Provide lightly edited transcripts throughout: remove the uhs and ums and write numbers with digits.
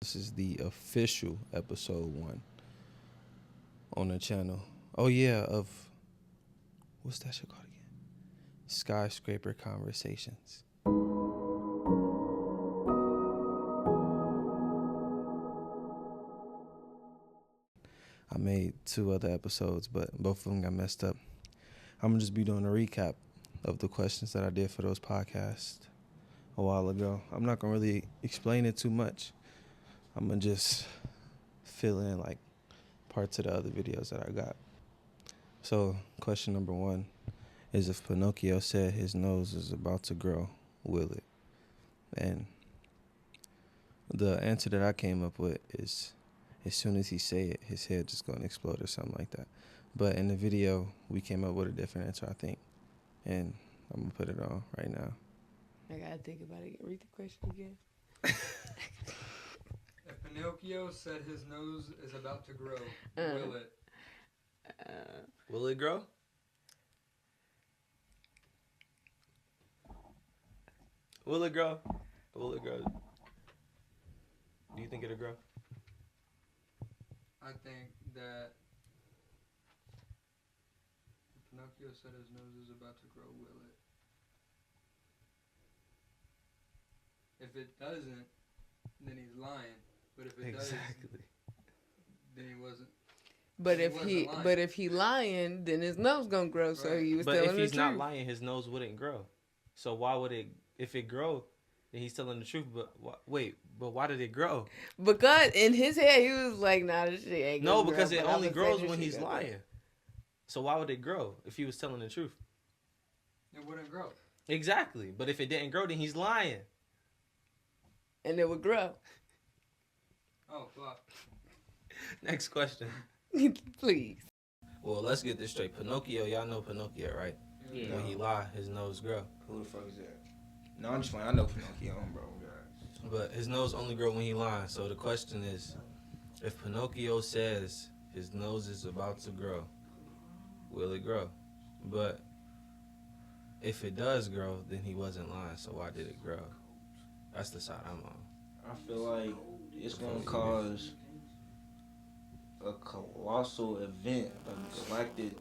This is the official episode 1 on the channel. Oh yeah, of what's that shit called again? Skyscraper Conversations. I made 2 other episodes, but both of them got messed up. I'm gonna just be doing a recap of the questions that I did for those podcasts a while ago. I'm not gonna really explain it too much. I'm gonna just fill in like parts of the other videos that I got. So question number 1 is, if Pinocchio said his nose is about to grow, will it? And the answer that I came up with is, as soon as he say it, his head just gonna explode or something like that. But in the video, we came up with a different answer, I think. And I'm gonna put it on right now. I gotta think about it. Read the question again. If Pinocchio said his nose is about to grow, will it? Will it grow? Will it grow? Will it grow? Do you think it'll grow? I think that if Pinocchio said his nose is about to grow, will it? If it doesn't, then he's lying. But if it does, then he wasn't. But He if wasn't he, lying. but if he lying, then his nose gonna grow. So Right. he was But telling if the he's not truth. lying, his nose wouldn't grow. So why would it? If it grow, then he's telling the truth. But but why did it grow? Because in his head he was like, "Nah, this shit ain't." No, gonna because grow, it but only I'ma say grows this when shit he's gonna grow." lying. So why would it grow if he was telling the truth? It wouldn't grow. Exactly. But if it didn't grow, then he's lying. And it would grow. Oh, fuck. Next question. Please. Well, let's get this straight. Pinocchio, y'all know Pinocchio, right? Yeah. When he lie, his nose grow. Who the fuck is that? No, I'm just playing. I know Pinocchio, bro. But his nose only grow when he lying. So the question is, if Pinocchio says his nose is about to grow, will it grow? But if it does grow, then he wasn't lying. So why did it grow? That's the side I'm on. I feel like it's gonna cause a colossal event, a galactic.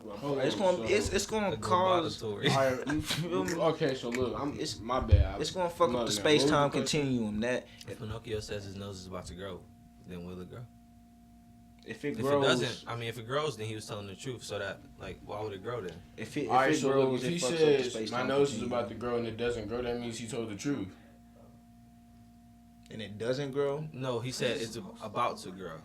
It's gonna A cause. laboratory. Alright, you feel me? Okay, so look, It's my bad. it's gonna fuck up the space time continuum. That If Pinocchio says his nose is about to grow, then will it grow? if it If grows, it doesn't, if it grows, then he was telling the truth. So that, why would it grow then? if it Alright, grows, so look, if it he fucks up the says space my time nose is continuum. about to grow and it doesn't grow, that means he told the truth. And it doesn't grow. No, he said it's about to grow.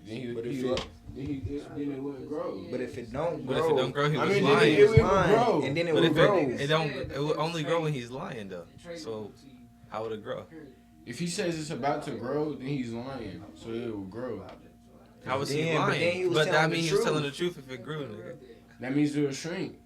Then But if it wouldn't grow. But if it don't But grow, if it don't grow, he I was mean, lying. it would lying, grow. and then it But would if grow. it would only grow when he's lying though. So how would it grow? If he says it's about to grow, then he's lying. So it will grow. How was he Then- but then he lying? was But telling that the means he was truth. telling the truth if it grew, nigga. That means it will shrink.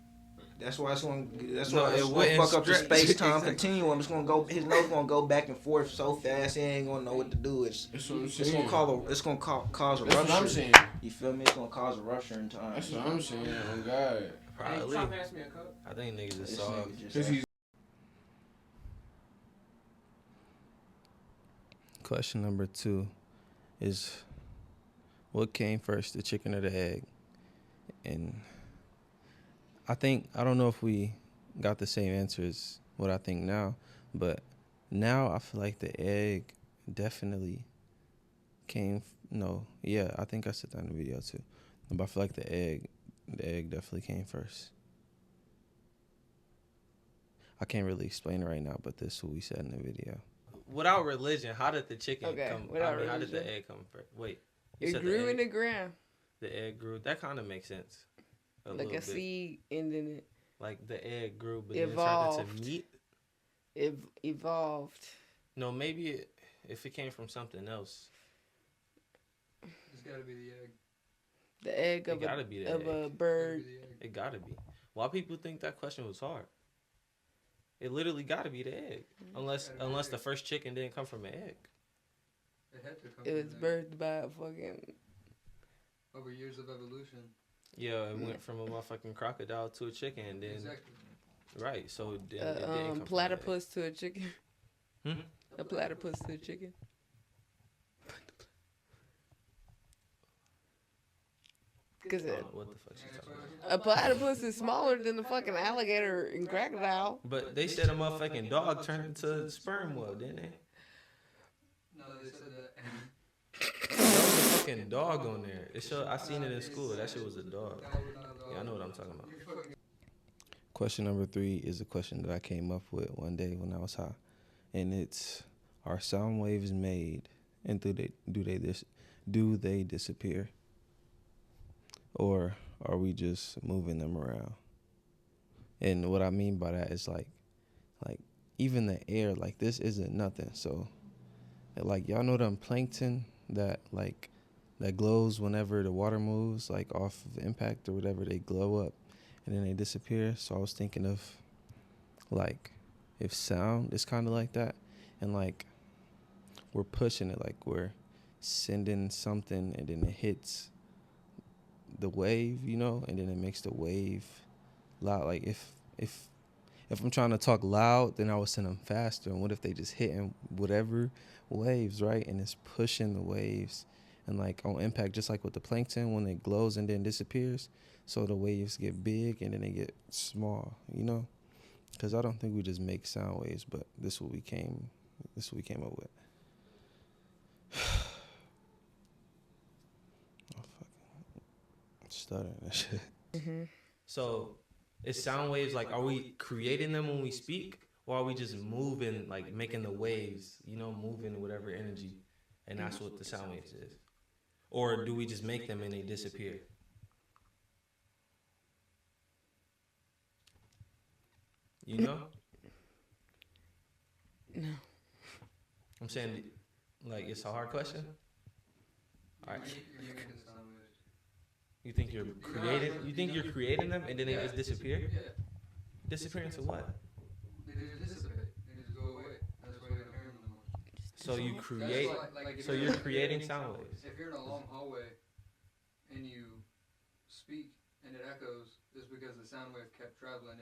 That's why it's gonna. That's No, why it it's gonna wouldn't fuck up the stretch. space time Exactly. continuum. It's gonna go. His nose gonna go back and forth so fast. He ain't gonna know what to do. It's That's what I'm it's saying. cause a That's rupture. what I'm saying. You feel me? It's gonna cause a rupture in time. That's what I'm saying. Oh God. Probably. I think niggas is This soft. nigga just- Cause he's Question number 2 is, what came first, the chicken or the egg? And I don't know if we got the same answer as what I think now, but now I feel like the egg definitely came. I think I said that in the video too. But I feel like the egg definitely came first. I can't really explain it right now, but this is what we said in the video. Without religion, how did the chicken Okay, come? without How did the religion. egg come first? Wait, you It said grew the in egg, the ground the egg grew. That kind of makes sense. like little a bit. seed, and then it Like the egg grew, but then it turned Evolved. into meat. evolved. No, maybe if it came from something else, It's gotta be the egg. The egg it of gotta be the a egg. Gotta bird. be the egg. It gotta be. Why people think that question was hard? It literally gotta be the egg, unless Gotta be the the egg. first chicken didn't come from an egg. It had to come It was from the egg. birthed by a fucking. Over years of evolution. Yeah, it went from a motherfucking crocodile to a chicken, and then Exactly. right. So then it didn't come from an egg. Platypus to a chicken. A platypus to a chicken. Cause What the fuck she talking about? a platypus is smaller than the fucking alligator and crocodile. But they said a motherfucking dog turned into sperm whale, didn't they? No, they said that. There was a fucking dog on there. It showed, I seen it in school. That shit was a dog. Yeah, I know what I'm talking about. Question number 3 is a question that I came up with one day when I was high, and it's: are sound waves made, and do they disappear, or are we just moving them around? And what I mean by that is like even the air, like this isn't nothing. So like y'all know them plankton that glows whenever the water moves, like off of impact or whatever, they glow up and then they disappear. So I was thinking of like if sound is kind of like that, and like we're pushing it, like we're sending something and then it hits the wave, you know, and then it makes the wave loud. Like if I'm trying to talk loud, then I would send them faster. And what if they just hitting whatever waves, right? And it's pushing the waves, and like on impact, just like with the plankton, when it glows and then disappears, so the waves get big and then they get small, you know? Because I don't think we just make sound waves, but this is what we came up with. Oh, fucking stuttering and shit. So, is sound waves like, are we creating them when we speak, or are we just moving, like making the waves, you know, moving whatever energy, and that's what the sound waves is? Or do we just make them and they disappear? You know? No. I'm saying, like, it's a hard question. All right. You're making sound waves. You think you're creating them and then they just disappear? Yeah. Disappear into what? They just dissipate. They just go away. That's why you don't hear them no more. So you create. That's like if So you're creating sound waves. If you're in a long hallway and you speak and it echoes, just because the sound wave kept traveling,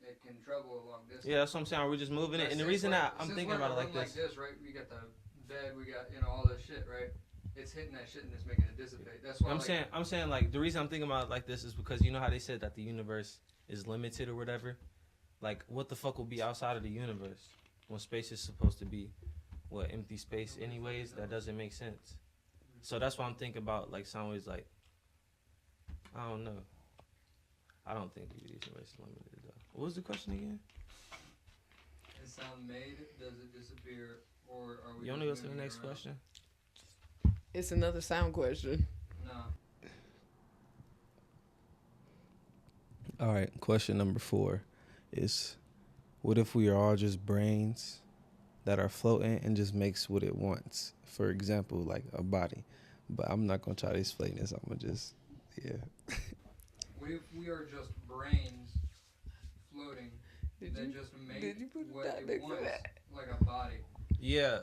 it can travel a long distance. Yeah, that's what I'm saying. We're just moving it, and the reason that I'm thinking about it like this, right? We got the bed, we got all this shit, right? It's hitting that shit and it's making it dissipate. That's why I'm saying like the reason I'm thinking about it like this is because you know how they said that the universe is limited or whatever. Like, what the fuck will be outside of the universe when space is supposed to be empty space anyways? That doesn't make sense. So that's why I'm thinking about like sound waves. Like, I don't know. I don't think the universe is limited though. What was the question again? Is sound made? Does it disappear, or are we? You want to go to the next question? It's another sound question. No. All right, question number 4 is: what if we are all just brains that are floating and just makes what it wants? For example, like a body. But I'm not gonna try to explain this. I'm gonna just, What if we are just brains floating that just make did you put what that it next to wants, that? like a body? Yeah,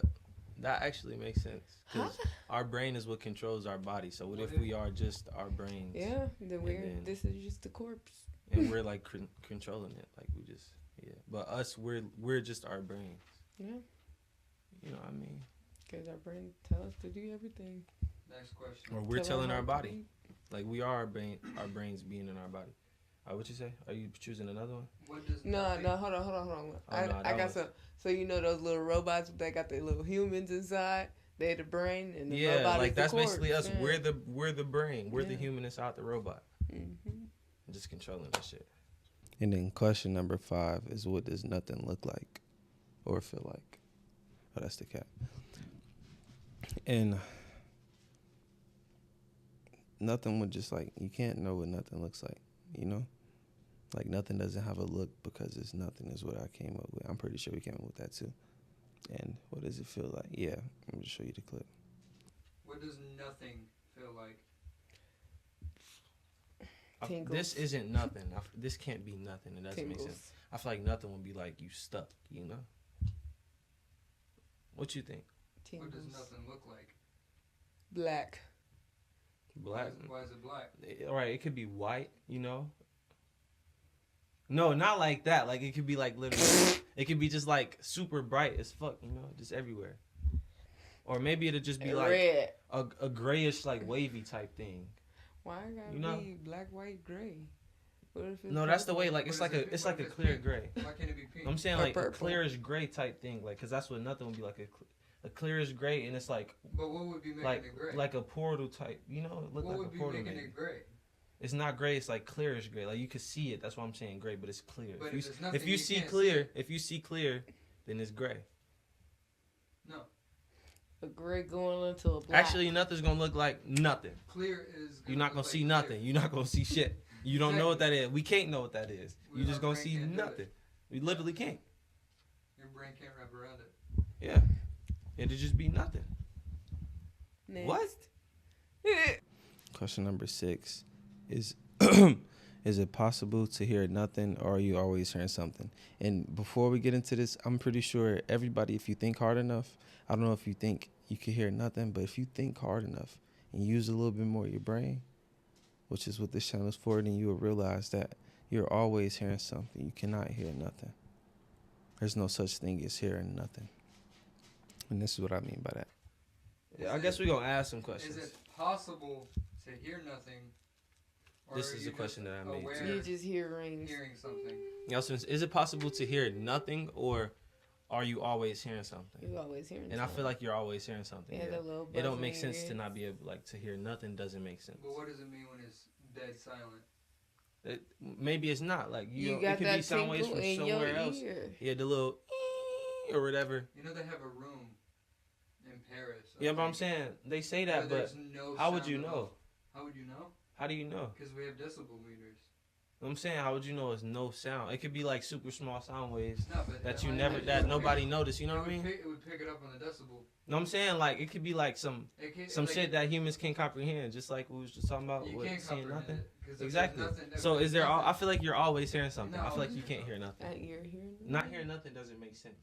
that actually makes sense. Because our brain is what controls our body. So what if we are just our brains? Yeah, then this is just a corpse. And we're like controlling it. Like we just, But us, we're just our brains. Yeah, You know what I mean? because our brain tell us to do everything. Next question. Or we're Tell telling our our body. body. Like we are our brains being in our body. What you say? Are you choosing another one? What does No, nothing- hold on. Oh, I no, that got was- some. So you know those little robots that got their little humans inside? They the brain and the Yeah, robot like is the that's corpse. basically us. Yeah. We're the brain. We're the Yeah. human inside the robot. Mhm. Just controlling that shit. And then question number 5 is: what does nothing look like or feel like? Oh, that's the cat. And nothing would just like, you can't know what nothing looks like, you know? Like nothing doesn't have a look because it's nothing is what I came up with. I'm pretty sure we came up with that too. And what does it feel like? Yeah, let me just show you the clip. What does nothing feel like? Tingles. This isn't nothing. This can't be nothing. It doesn't make sense. Tingles. I feel like nothing would be like you stuck, you know? What you think? What does Tingles. nothing look like? Black. Black. Why is it black? All right, it could be white, you know? No, not like that. Like it could be like literally It could be just like super bright as fuck, you know, just everywhere. Or maybe it'll just be like red. a grayish, like wavy type thing. Why it gotta You know? be black, white, gray? What if it's No, that's the purple? way. Like it's What like is it? it's What like a if it's clear pink? gray. Why can't it be pink? I'm saying Or like a purple. clearish gray type thing, like because that's what nothing would be like a clearish gray, and it's like But what would be making like it gray? like a portal type. You know, it look what like would a be portal. making Maybe. it gray? It's not gray. It's like clearish gray. Like you can see it. That's why I'm saying gray, but it's clear. But if you, if there's nothing, if you you see can't clear, see it. if you see clear, then it's gray. No, A gray going into a black. Actually, nothing's gonna look like nothing. clear is. You're not gonna look see like nothing. clear. You're not gonna see shit. You don't know what that is. We can't know what that is. We- You just our gonna brain see can't do nothing. it. We literally can't. Your brain can't wrap around it. Yeah, it'll just be nothing. Next. What? Question number 6 is is it possible to hear nothing, or are you always hearing something? And before we get into this, I'm pretty sure everybody, if you think hard enough, I don't know if you think you can hear nothing, but if you think hard enough and use a little bit more of your brain, which is what this channel is for, then you will realize that you're always hearing something. You cannot hear nothing. There's no such thing as hearing nothing. And this is what I mean by that. Yeah, I guess we're gonna ask some Is questions. it possible to hear nothing? Or This are is you a question just that I made, aware too. You just hear rings. hearing something. Is it possible to hear nothing, or are you always hearing something? You always hearing. And I feel like you're always hearing something. Yeah, Yeah. that little It don't buzz make in sense your to ears. not be able, like, to hear nothing. Doesn't make sense. But what does it mean when it's dead silent? Maybe it's not like You it got could that be sound waves tinkle from in somewhere your else. ear. Yeah, the little or whatever. You know they have a room in Paris. Yeah, but I'm saying they say that, but how would you know? How would you know? How do you know? Because we have decibel meters. I'm saying, how would you know it's no sound? It could be like super small sound waves No, but that you might never, not that just nobody pick- noticed. You know what I it would mean? pick- It would pick it up on the decibel. No, I'm saying like it could be like some Like, shit that humans can't comprehend, just like we was just talking about you with can't seeing comprehend nothing. it, 'cause if there's Exactly. nothing- if So there's is there? nothing- I feel like you're always hearing something. I No, feel like you no. can't hear nothing. You're hearing. Not hearing nothing doesn't make sense.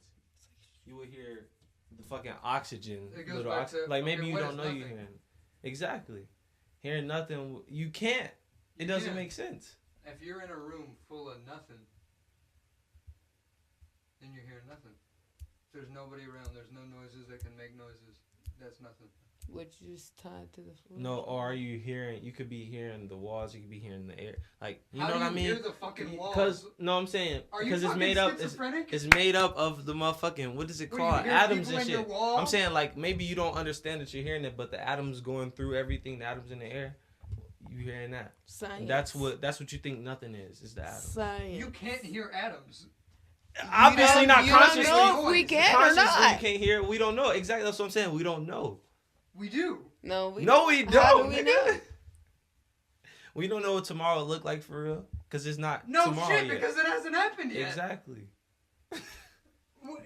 You would hear the fucking oxygen, It goes little back to, like maybe okay, you what don't is know you nothing? hearing. Exactly. Hearing nothing, you can't. It You doesn't can't. make sense. If you're in a room full of nothing, then you're hearing nothing. If there's nobody around, there's no noises that can make noises. That's nothing. Which is tied to the floor. No, or are you hearing? You could be hearing the walls. You could be hearing the air. Like you How know do what I you mean? hear the fucking walls? Because no, I'm saying Are you because it's fucking made up. schizophrenic? It's made up of the motherfucking what is it What, do you called? hear Atoms people and in your shit. wall? I'm saying like maybe you don't understand that you're hearing it, but the atoms going through everything. The atoms in the air. You hearing that? Science. That's what you think nothing is the atoms. Science. You can't hear atoms. Obviously not you don't consciously. know if we can or Consciously not. you can't hear. We don't know. Exactly. That's what I'm saying. We don't know. We do. No, we No, we don't. How do we nigga. know? We don't know what tomorrow will look like for real, cause it's not No tomorrow shit, yet. because it hasn't happened yet. Exactly.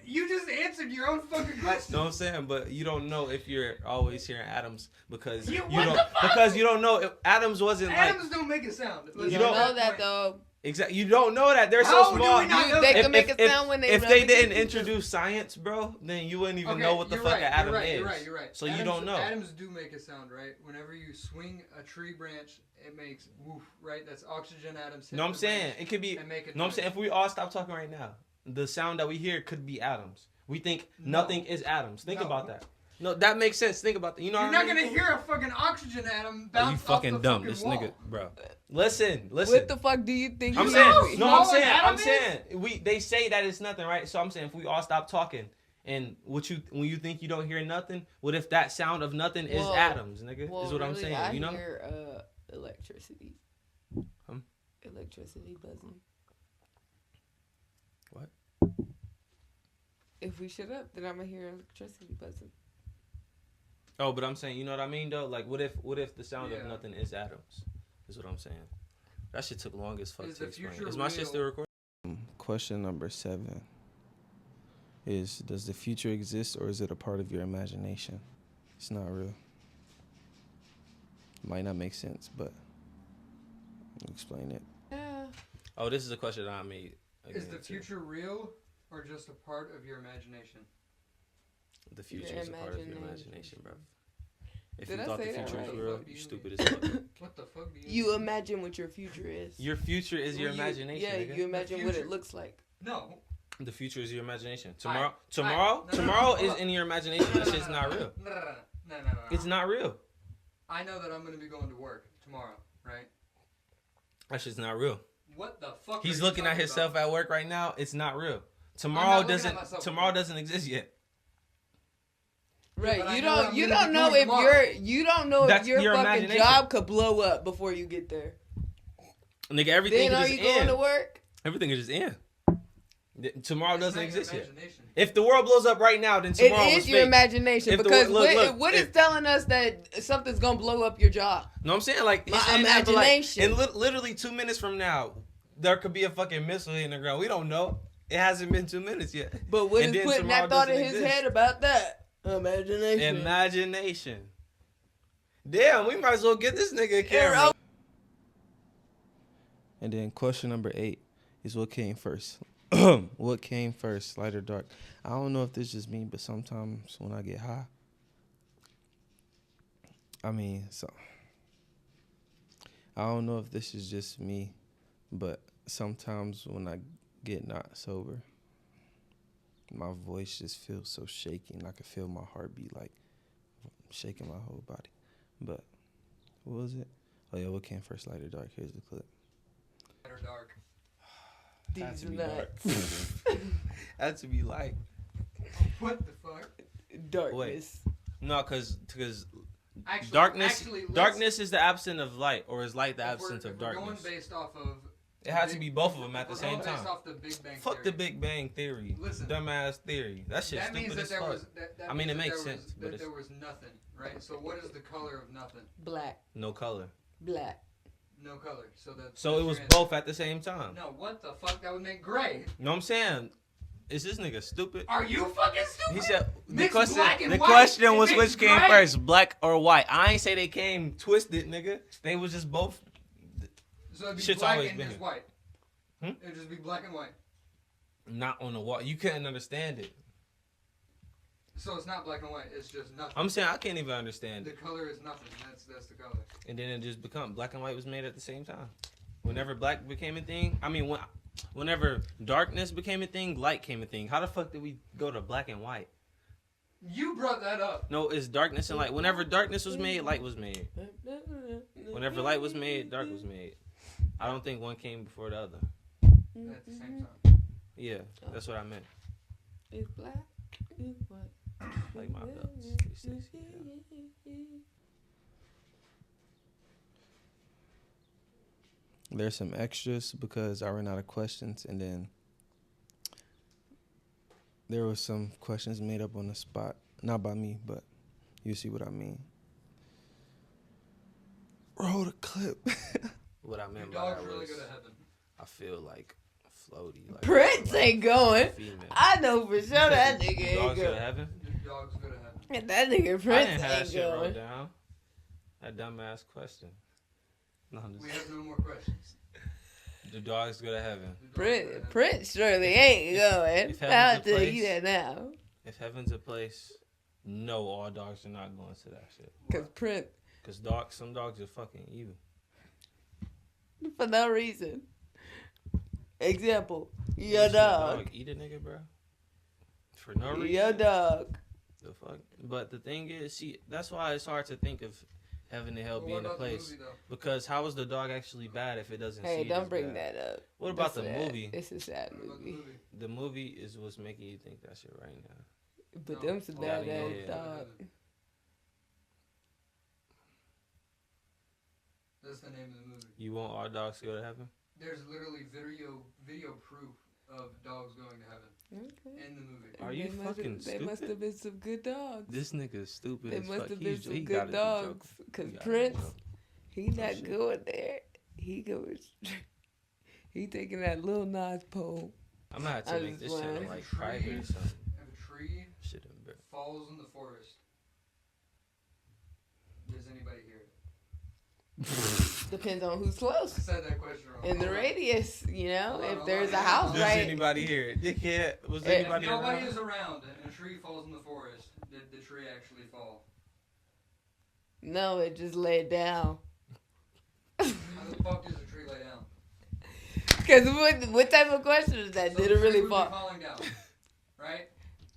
You just answered your own fucking question. No, I'm saying, but you don't know if you're always hearing atoms because You- you what don't the fuck? because you don't know if atoms wasn't Atoms don't make a sound. You Let's don't get know that point. though. exactly. You don't know that they're How so do small. we not know They that? can make a sound when they if rub they against didn't each other. introduce science, bro, then you wouldn't even Okay, know what the you're fuck right, an atom you're right, is. You're right. So you Atoms, don't know. Atoms do make a sound, right? Whenever you swing a tree branch, it makes woof, right? That's oxygen atoms. hit No, I'm the saying branch it could be. and make a No, I'm noise. saying if we all stop talking right now, the sound that we hear could be atoms. We think No. nothing is atoms. Think No. about that. No, that makes sense. Think about that. You know You're what I not mean? gonna hear a fucking oxygen atom bounce Are you off fucking the dumb? fucking This wall. nigga, bro. Listen. What the fuck do you think? I'm you saying, know? how no, I'm small an saying, atom I'm is? saying, they say that it's nothing, right? So I'm saying, if we all stop talking, and when you think you don't hear nothing, what if that sound of nothing is Well, atoms, nigga? Well, is what I'm really, saying, I you know? hear electricity. Huh? Electricity buzzing. What? If we shut up, then I'm gonna hear electricity buzzing. Oh, but I'm saying, you know what I mean, though? Like, what if the sound of Yeah. nothing is atoms? Is what I'm saying. That shit took long as fuck Is to the explain. future Is my shit real? still recording? Question number 7 is, does the future exist, or is it a part of your imagination? It's not real. Might not make sense, but I'll explain it. Yeah. Oh, this is a question that I made. Is again, the too. future real or just a part of your imagination? The future Your is a part of your imagination. imagination, bro. If Did you I thought the say that future right? was What the real, fuck do you're you stupid mean? as fuck. What the fuck do you You mean? imagine what your future is. Your future is your Well, you- imagination, Yeah, nigga. you imagine what future- it looks like. No. The future is your imagination. Alright, Tomorrow hold is up. in your imagination. That shit's not real. No. It's not real. I know that I'm gonna be going to work tomorrow, right? That shit's not real. What the fuck? He's are you looking at talking himself about? at work right now. It's not real. not Tomorrow looking at myself. doesn't exist yet. Right, but I you know what don't I'm you gonna don't be know doing if tomorrow. That's your your fucking imagination. job could blow up before you get there. Nigga, everything Then are is you just going in. to work? Everything is just in. Tomorrow It's doesn't not your exist yet. imagination. If the world blows up right now, then tomorrow It was is your fake. imagination If the because wor- look, what is if- telling us that something's gonna blow up your job? No, I'm saying like My he's saying that, but, like, imagination. in literally 2 minutes from now, there could be a fucking missile hitting the ground. We don't know. It hasn't been 2 minutes yet. But what And is then putting tomorrow that thought in doesn't his exist. head about that? Imagination. Imagination. Damn, we might as well get this nigga a camera. Arrow. And then question number 8 is what came first? What came first, light or dark? I don't know if this is just me, but sometimes when I get high, I don't know if this is just me, but sometimes when I get not sober, my voice just feels so shaky, and I can feel my heartbeat like shaking my whole body. But what was it? Oh yeah, what came first, light or dark? Here's the clip. Light or dark. Had These to be nuts. Had to be like What the fuck? Darkness. no, cause Actually, darkness let's- darkness is the absence of light, or is light the if we're- absence of if we're darkness? Going based off of It has to be both of them at the we're same going based time. off the Big Bang Fuck theory. the Big Bang Theory. Listen. Dumbass theory. That shit's That means stupid that as there fuck. was. That I mean, means it that makes there sense, was, but that it's- there was nothing, right? So what is the color of nothing? Black. No color. Black. No color. So So it was your answer. both at the same time. No, what the fuck? That would make gray. No, I'm saying, is this nigga stupid? Are you fucking stupid? He said the Mix question. black and The white question and was mix which came gray. first, black or white. I ain't say they came twisted, nigga. They was just both. So it'd be Shit's black always and been just here. white. Hmm? It'd just be black and white. Not on the wall. You couldn't understand it. So it's not black and white. It's just nothing. I'm saying I can't even understand The it. color is nothing. That's the color. And then it just become black and white was made at the same time. Whenever black became a thing, I mean, whenever darkness became a thing, light came a thing. How the fuck did we go to black and white? You brought that up. No, it's darkness and light. Whenever darkness was made, light was made. Whenever light was made, dark was made. I don't think one came before the other. At the same time. Yeah, that's what I meant. It's black. It's white. Like my belts. 360, yeah. There's some extras because I ran out of questions, and then there was some questions made up on the spot. Not by me, but you see what I mean. Roll the clip. What I Your meant by dog's that really was, good at heaven. I feel like floaty. Like Prince ain't going. female. I know for sure that nigga Dogs ain't go to going. heaven? Your dog's good at heaven. And that nigga I Prince didn't have that ain't shit wrote going. down. That dumbass question. No, I'm We just, have no more questions. the dogs go to heaven. Your dog's good at heaven. Prince surely ain't going. If I'll heaven's a tell you place- that now. If heaven's a place, no, all dogs are not going to that shit. Cause Prince, Cause some dogs are fucking evil. for no reason. Example, You your see a dog. eat a nigga, bro. For no reason. Your dog. The fuck. But the thing is, see, that's why it's hard to think of heaven and hell But being what a about the place. movie, though? Because how is the dog actually bad if it doesn't see Hey, it don't as bring bad? that up. What about That's the sad. movie? It's a sad What about the movie. movie? The movie is what's making you think that shit right now. But No. them's a Oh, bad yeah, ass yeah. dog. That's the name of the movie. You want all dogs to go to heaven? There's literally video proof of dogs going to heaven Okay. in the movie. Are you They must fucking have- They stupid? must have been some good dogs. This nigga's stupid They as must fuck. have been some He good gotta be dogs. joking. Cause He gotta be Prince, joking. he not shit. going there. He goes. He taking that little Nas pole. I'm gonna have to I make just this shit wanna- like private or something. If a tree Shit embarrassing. falls in the forest, does anybody hear it? Depends on who's I close. said that question wrong. In the Hold on. radius, you know, Hold on, if hold there's on. a house Does Does right. anybody hear it? Dickhead. Was If anybody If nobody around? is around and a tree falls in the forest, did the tree actually fall? No, it just laid down. How the fuck does a tree lay down? Because what type of question is that? So Did the it tree really would be fall? falling down, right?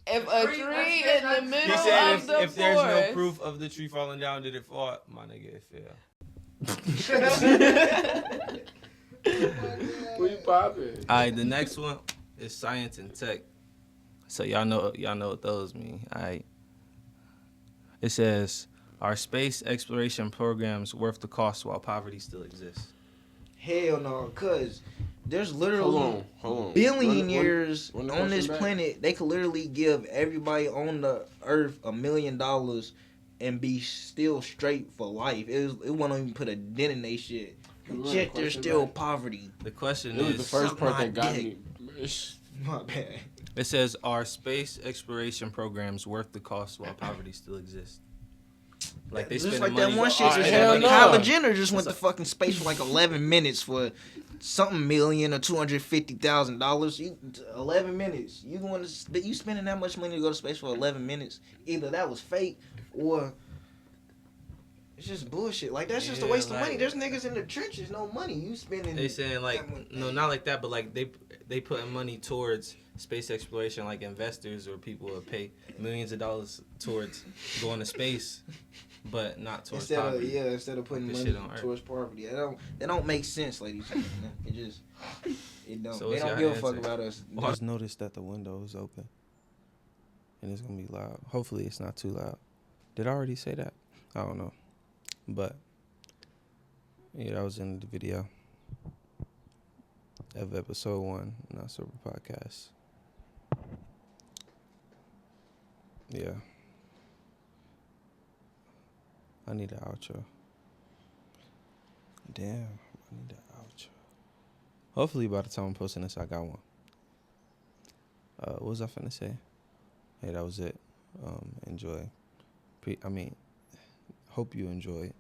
If The a tree- tree let's in the get- middle He said of the if there's no forest, proof of the tree falling down, did it fall? My nigga, it fell. We popping. All right, the next one is science and tech. So y'all know what those mean. All right. It says, are space exploration programs worth the cost while poverty still exists? Hell no, cause there's Hold literally on. billionaires run the on this question back. planet. They could literally give everybody on the earth $1 million and be still straight for life. It won't even put a dent in their shit. Can we run Yet the there's question still back? poverty. The question It was the is, first Suck part my that got dick. me. My bad. it says, are space exploration programs worth the cost while poverty still exists? Like they Just spend like money. that one shit. Oh, Just hell like no. Kylie Jenner just went to fucking space for like 11 minutes for something million or $250,000. You 11 minutes. You spending that much money to go to space for 11 minutes? Either that was fake or it's just bullshit. Like that's just a Yeah, waste of like- money. There's niggas in the trenches, no money. You spending. They saying like no, not like that, but like they putting money towards space exploration, like investors or people would pay millions of dollars towards going to space, but not towards poverty. Instead of putting Like this money shit on Earth. towards poverty. That don't make sense, ladies and gentlemen. It don't. So They what's don't your give a fuck answer? about us. I just noticed that the window is open. And it's going to be loud. Hopefully it's not too loud. Did I already say that? I don't know. But, yeah, that was in the video of episode 1, Not Sober Podcast. Yeah. I need an outro. Damn, I need an outro. Hopefully by the time I'm posting this, I got one. What was I finna say? Hey, that was it. Enjoy. Hope you enjoy.